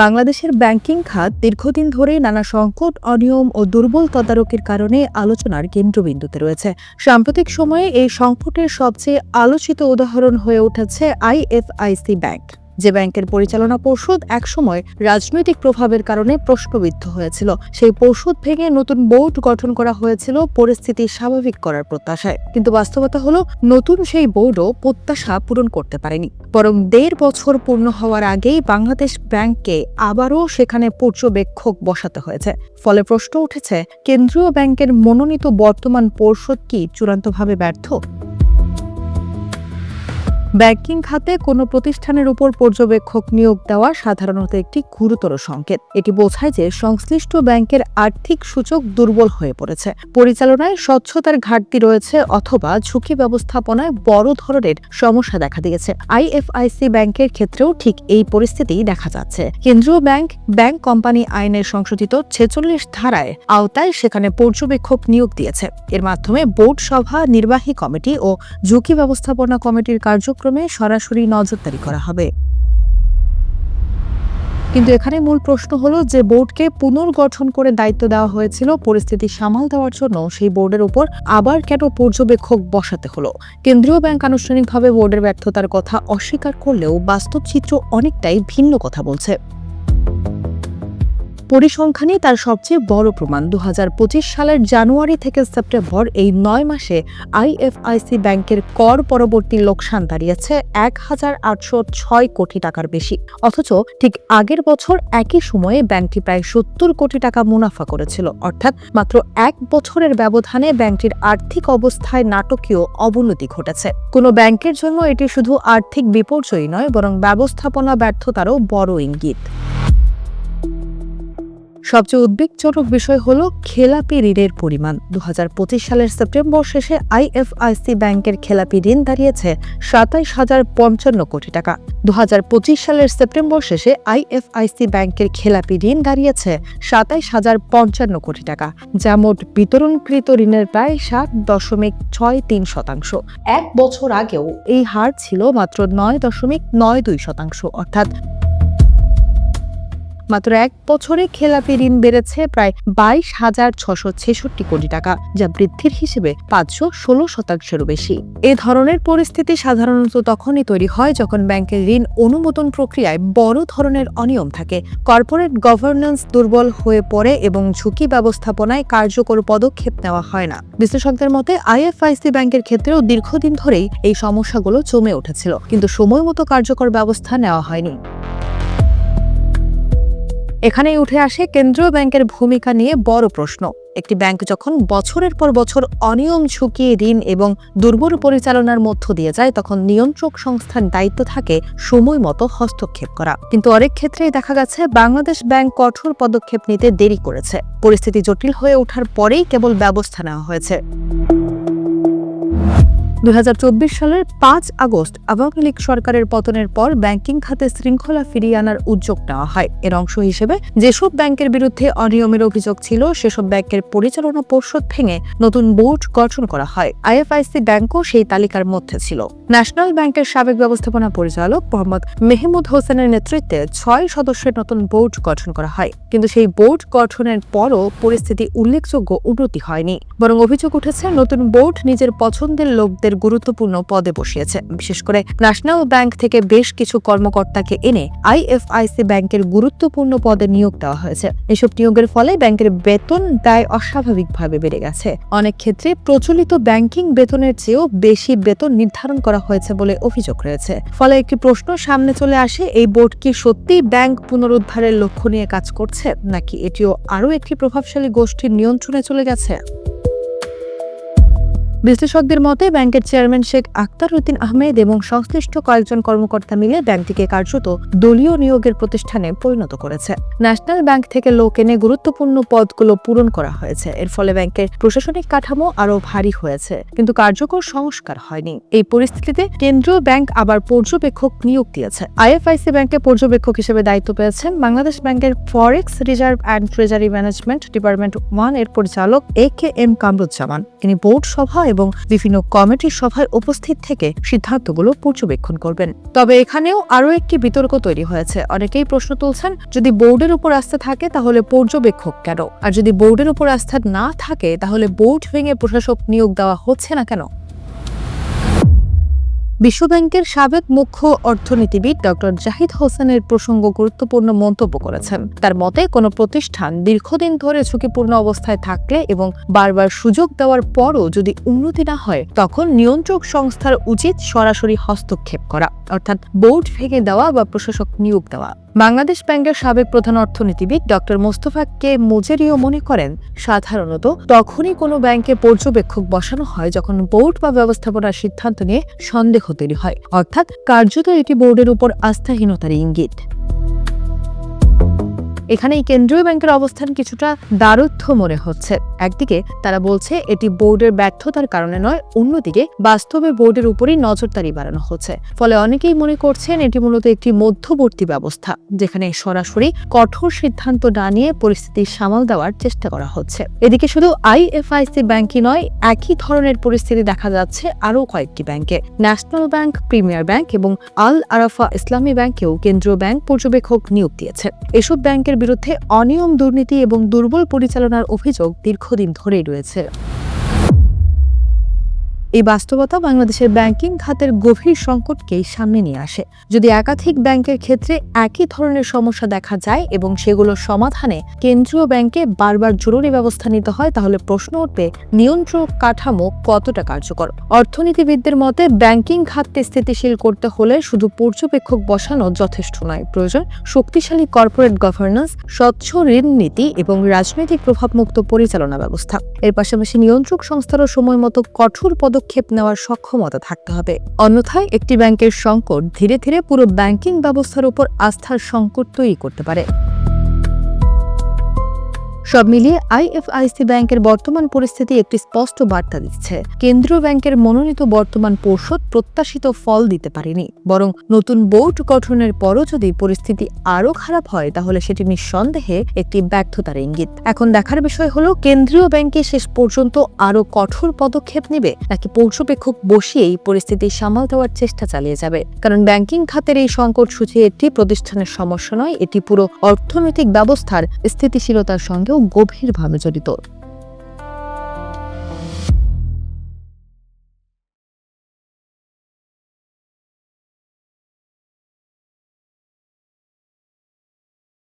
বাংলাদেশের ব্যাংকিং খাত দীর্ঘদিন ধরে নানা সংকট, অনিয়ম ও দুর্বল তদারকির কারণে আলোচনার কেন্দ্রবিন্দুতে রয়েছে। সাম্প্রতিক সময়ে এই সংকটের সবচেয়ে আলোচিত উদাহরণ হয়ে উঠেছে আইএফআইসি ব্যাংক, যে ব্যাংকের পরিচালনা পর্ষদ একসময় রাজনৈতিক প্রভাবের কারণে প্রশ্নবিদ্ধ হয়েছিল। সেই পর্ষদ ভেঙে নতুন বোর্ড গঠন করা হয়েছিল পরিস্থিতি স্বাভাবিক করার প্রত্যাশায়, কিন্তু বাস্তবতা হলো নতুন সেই বোর্ডও প্রত্যাশা পূরণ করতে পারেনি। বরং 1.5 বছর পূর্ণ হওয়ার আগেই বাংলাদেশ ব্যাংককে আবারও সেখানে পর্যবেক্ষক বসাতে হয়েছে। ফলে প্রশ্ন উঠেছে, কেন্দ্রীয় ব্যাংকের মনোনীত বর্তমান পর্ষদ কি চূড়ান্তভাবে ব্যর্থ? ব্যাংকিং খাতে কোনো প্রতিষ্ঠানের উপর পর্যবেক্ষক নিয়োগ দেওয়া সাধারণত একটি গুরুতর সংকেত। এটি বোঝায় যে সংশ্লিষ্ট ব্যাংকের আর্থিক সূচক দুর্বল হয়ে পড়েছে, পরিচালনায় স্বচ্ছতার ঘাটতি রয়েছে অথবা ঝুঁকি ব্যবস্থাপনায় বড় ধরনের সমস্যা দেখা দিয়েছে। আইএফআইসি ব্যাংকের ক্ষেত্রেও ঠিক এই পরিস্থিতি দেখা যাচ্ছে। কেন্দ্রীয় ব্যাংক কোম্পানি আইনের সংশোধিত 46 ধারায় আওতায় সেখানে পর্যবেক্ষক নিয়োগ দিয়েছে। এর মাধ্যমে বোর্ড সভা, নির্বাহী কমিটি ও ঝুঁকি ব্যবস্থাপনা কমিটির কার্যক্রমে সরাসরি নজরদারি করা হবে। কিন্তু এখানে মূল প্রশ্ন হলো, যে বোর্ডকে পুনর্গঠন করে দায়িত্ব দেওয়া হয়েছিল পরিস্থিতি সামাল দেওয়ার জন্য, সেই বোর্ডের উপর আবার কেন পর্যবেক্ষক বসাতে হলো? কেন্দ্রীয় ব্যাংক আনুষ্ঠানিকভাবে বোর্ডের ব্যর্থতার কথা অস্বীকার করলেও বাস্তব চিত্র অনেকটাই ভিন্ন কথা বলছে। পরিসংখ্যানই তার সবচেয়ে বড় প্রমাণ। 2025 সালের জানুয়ারি থেকে সেপ্টেম্বর, এই 9 মাসে আইএফআইসি ব্যাংকের কর পরবর্তী লোকসান দাঁড়িয়েছে 1,806 কোটি টাকার বেশি। অথচ ঠিক আগের বছর একই সময়ে ব্যাংকটি প্রায় 70 কোটি টাকা মুনাফা করেছিল। অর্থাৎ মাত্র 1 বছরের ব্যবধানে ব্যাংকটির আর্থিক অবস্থায় নাটকীয় অবনতি ঘটেছে। কোনো ব্যাংকের জন্য এটি শুধু আর্থিক বিপর্যয় নয়, বরং ব্যবস্থাপনা ব্যর্থতারও বড় ইঙ্গিত। সবচেয়ে উদ্বেগজনক বিষয় হলো খেলাপি ঋণের পরিমাণ। 2025 সালের সেপ্টেম্বর শেষে আইএফআইসি ব্যাংকের খেলাপি ঋণ দাঁড়িয়েছে 27,055 কোটি টাকা। 2025 সালের সেপ্টেম্বর শেষে আইএফআইসি ব্যাংকের খেলাপি ঋণ দাঁড়িয়েছে 27,055 কোটি টাকা, যা মোট বিতরণকৃত ঋণের প্রায় 7.63%। 1 বছর আগেও এই হার ছিল মাত্র 9.92%। অর্থাৎ মাত্র 1 বছরে খেলাপি ঋণ বেড়েছে প্রায় 22,666 কোটি টাকা, যা বৃদ্ধির হিসেবে 516%-এরও বেশি। এ ধরনের পরিস্থিতি সাধারণত তখনই তৈরি হয় যখন ব্যাংকের ঋণ অনুমোদন প্রক্রিয়ায় বড় ধরনের অনিয়ম থাকে, কর্পোরেট গভর্নেন্স দুর্বল হয়ে পড়ে এবং ঝুঁকি ব্যবস্থাপনায় কার্যকর পদক্ষেপ নেওয়া হয় না। বিশ্লেষকদের মতে আইএফআইসি ব্যাংকের ক্ষেত্রেও দীর্ঘদিন ধরেই এই সমস্যাগুলো জমে উঠেছিল, কিন্তু সময়মতো কার্যকর ব্যবস্থা নেওয়া হয়নি। এখানেই উঠে আসে কেন্দ্রীয় ব্যাংকের ভূমিকা নিয়ে বড় প্রশ্ন। একটি ব্যাংক যখন বছরের পর বছর অনিয়ম, ঝুঁকি, ঋণ এবং দুর্বল পরিচালনার মধ্য দিয়ে যায়, তখন নিয়ন্ত্রক সংস্থার দায়িত্ব থাকে সময় মতো হস্তক্ষেপ করা। কিন্তু অনেক ক্ষেত্রেই দেখা গেছে বাংলাদেশ ব্যাংক কঠোর পদক্ষেপ নিতে দেরি করেছে। পরিস্থিতি জটিল হয়ে ওঠার পরেই কেবল ব্যবস্থা নেওয়া হয়েছে। 2024 সালের 5 আগস্ট আওয়ামী লীগ সরকারের পতনের পর ব্যাংকিং খাতে শৃঙ্খলা ফিরিয়ে আনার উদ্যোগ নেওয়া হয়। এর অংশ হিসেবে যেসব ব্যাংকের বিরুদ্ধে অনিয়মের অভিযোগ ছিল, সেসব ব্যাংকের পরিচালনা পর্ষদ ভেঙে নতুন বোর্ড গঠন করা হয়। আইএফআইসি ব্যাংকও সেই তালিকার মধ্যে ছিল। ন্যাশনাল ব্যাংকের সাবেক ব্যবস্থাপনা পরিচালক মোহাম্মদ মেহমুদ হোসেনের নেতৃত্বে 6 সদস্যের নতুন বোর্ড গঠন করা হয়। কিন্তু সেই বোর্ড গঠনের পরও পরিস্থিতি উল্লেখযোগ্য উন্নতি হয়নি, বরং অভিযোগ উঠেছে নতুন বোর্ড নিজের পছন্দের লোকদের গুরুত্বপূর্ণ পদে বসিয়েছে। বিশেষ করে ন্যাশনাল ব্যাংক থেকে বেশ কিছু কর্মকর্তাকে এনে আইএফআইসি ব্যাংকের গুরুত্বপূর্ণ পদে নিয়োগ দেওয়া হয়েছে। এসব নিয়োগের ফলে ব্যাংকের বেতন দায় অস্বাভাবিকভাবে বেড়ে গেছে। অনেক ক্ষেত্রে প্রচলিত ব্যাংকিং বেতনের চেয়েও বেশি বেতন নির্ধারণ করা হয়েছে বলে অভিযোগ রয়েছে। ফলে একটি প্রশ্ন সামনে চলে আসে, এই বোর্ড কি সত্যি ব্যাংক পুনরুদ্ধারের লক্ষ্য নিয়ে কাজ করছে, নাকি এটিও আরও একটি প্রভাবশালী গোষ্ঠীর নিয়ন্ত্রণে চলে গেছে? বিশ্লেষকদের মতে ব্যাংকের চেয়ারম্যান শেখ আখতার উদ্দিন আহমেদ এবং সংশ্লিষ্ট কয়েকজন কর্মকর্তা মিলে ব্যাংকটিকে কার্যত দলীয় নিয়োগের প্রতিষ্ঠানে পরিণত করেছে। ন্যাশনাল ব্যাংক থেকে লোক এনে গুরুত্বপূর্ণ পদগুলো পূরণ করা হয়েছে। এর ফলে ব্যাংকের প্রশাসনিক কাঠামো আরও ভারী হয়েছে, কিন্তু কার্যকর সংস্কার হয়নি। এই পরিস্থিতিতে কেন্দ্রীয় ব্যাংক আবার পর্যবেক্ষক নিয়োগ দিয়েছে। আইএফআইসি ব্যাংকে পর্যবেক্ষক হিসেবে দায়িত্ব পেয়েছেন বাংলাদেশ ব্যাংকের forex, reserve and treasury management department 1 এর পরিচালক AK M কামরুজ্জামান। তিনি বোর্ড সভা এবং বিভিন্ন কমিটির সভায় উপস্থিত থেকে সিদ্ধান্তগুলো পর্যবেক্ষণ করবেন। তবে এখানেও আরও একটি বিতর্ক তৈরি হয়েছে। অনেকেই প্রশ্ন তুলছেন, যদি বোর্ডের উপর আস্থা থাকে তাহলে পর্যবেক্ষক কেন, আর যদি বোর্ডের উপর আস্থা না থাকে তাহলে বোর্ড ভেঙে প্রশাসক নিয়োগ দেওয়া হচ্ছে না কেন? বিশ্বব্যাংকের সাবেক মুখ্য অর্থনীতিবিদ ডক্টর জাহিদ হোসেনের প্রসঙ্গ গুরুত্বপূর্ণ মন্তব্য করেছেন। তার মতে, কোনো প্রতিষ্ঠান দীর্ঘদিন ধরে ঝুঁকিপূর্ণ অবস্থায় থাকলে এবং বারবার সুযোগ দেওয়ার পরও যদি উন্নতি না হয়, তখন নিয়ন্ত্রক সংস্থার উচিত সরাসরি হস্তক্ষেপ করা, অর্থাৎ বোর্ড ভেঙে দেওয়া বা প্রশাসক নিয়োগ দেওয়া। বাংলাদেশ ব্যাংকের সাবেক প্রধান অর্থনীতিবিদ ডক্টর মোস্তফা কে মোজেরিও মনে করেন, সাধারণত তখনই কোনো ব্যাংকে পর্যবেক্ষক বসানো হয় যখন বোর্ড বা ব্যবস্থাপনার সিদ্ধান্ত নিয়ে সন্দেহ তৈরি হয়, অর্থাৎ কার্যত এটি বোর্ডের উপর আস্থাহীনতার ইঙ্গিত। এখানে এই কেন্দ্রীয় ব্যাংকের অবস্থান কিছুটা দ্বারুদ্ধ মনে হচ্ছে। একদিকে তারা বলছে এটি বোর্ডের ব্যর্থতার কারণে নয়, অন্যদিকে বাস্তবে বোর্ডের উপরই নজরদারি বাড়ানো হচ্ছে। ফলে অনেকেই মনে করছেন এটি মূলত একটি মধ্যবর্তী ব্যবস্থা, যেখানে সরাসরি কঠোর সিদ্ধান্ত না নিয়ে পরিস্থিতি সামাল দেওয়ার চেষ্টা করা হচ্ছে। এদিকে শুধু আইএফআইসি ব্যাংকই নয়, একই ধরনের পরিস্থিতি দেখা যাচ্ছে আরও কয়েকটি ব্যাংকে। ন্যাশনাল ব্যাংক, প্রিমিয়ার ব্যাংক এবং আল আরাফা ইসলামী ব্যাংকেও কেন্দ্রীয় ব্যাংক পর্যবেক্ষক নিয়োগ দিয়েছে। এসব ব্যাংকের বিরুদ্ধে অনিয়ম, দুর্নীতি এবং দুর্বল পরিচালনার অভিযোগ দীর্ঘদিন ধরেই রয়েছে। এই বাস্তবতা বাংলাদেশের ব্যাংকিং খাতের গভীর সংকটকেই সামনে নিয়ে আসে। যদি একাধিক ব্যাংকের ক্ষেত্রে একই ধরনের সমস্যা দেখা যায় এবং সেগুলোর সমাধানে কেন্দ্রীয় ব্যাংকে বারবার জরুরি ব্যবস্থা নিতে হয়, তাহলে প্রশ্ন উঠবে নিয়ন্ত্রক কাঠামো কতটা কার্যকর। অর্থনীতিবিদদের মতে, ব্যাংকিং খাতকে স্থিতিশীল করতে হলে শুধু পর্যবেক্ষক বসানো যথেষ্ট নয়, প্রয়োজন শক্তিশালী কর্পোরেট গভর্নেন্স, স্বচ্ছ ঋণ নীতি এবং রাজনৈতিক প্রভাবমুক্ত পরিচালনা ব্যবস্থা। এর পাশাপাশি নিয়ন্ত্রক সংস্থারও সময় মতো কঠোর পদক্ষেপ নেওয়ার সক্ষমতা থাকতে হবে। অন্যথায় একটি ব্যাংকের সংকট ধীরে ধীরে পুরো ব্যাংকিং ব্যবস্থার উপর আস্থার সংকট তৈরি করতে পারে। সব মিলিয়ে আইএফআইসি ব্যাংকের বর্তমান পরিস্থিতি একটি স্পষ্ট বার্তা দিচ্ছে। কেন্দ্রীয় ব্যাংকের মনোনীত বর্তমান পর্ষদ প্রত্যাশিত ফল দিতে পারেনি, বরং নতুন বোর্ড গঠনের পরও যদি পরিস্থিতি আরও খারাপ হয়, তাহলে সেটি নিঃসন্দেহে একটি ব্যর্থতার ইঙ্গিত। এখন দেখার বিষয় হলো, কেন্দ্রীয় ব্যাংকে শেষ পর্যন্ত আরও কঠোর পদক্ষেপ নেবে নাকি পর্যবেক্ষক বসিয়েই পরিস্থিতি সামাল দেওয়ার চেষ্টা চালিয়ে যাবে। কারণ ব্যাংকিং খাতের এই সংকট শুধু একটি প্রতিষ্ঠানের সমস্যা নয়, এটি পুরো অর্থনৈতিক ব্যবস্থার স্থিতিশীলতার সঙ্গেও গভীরভাবে জড়িত।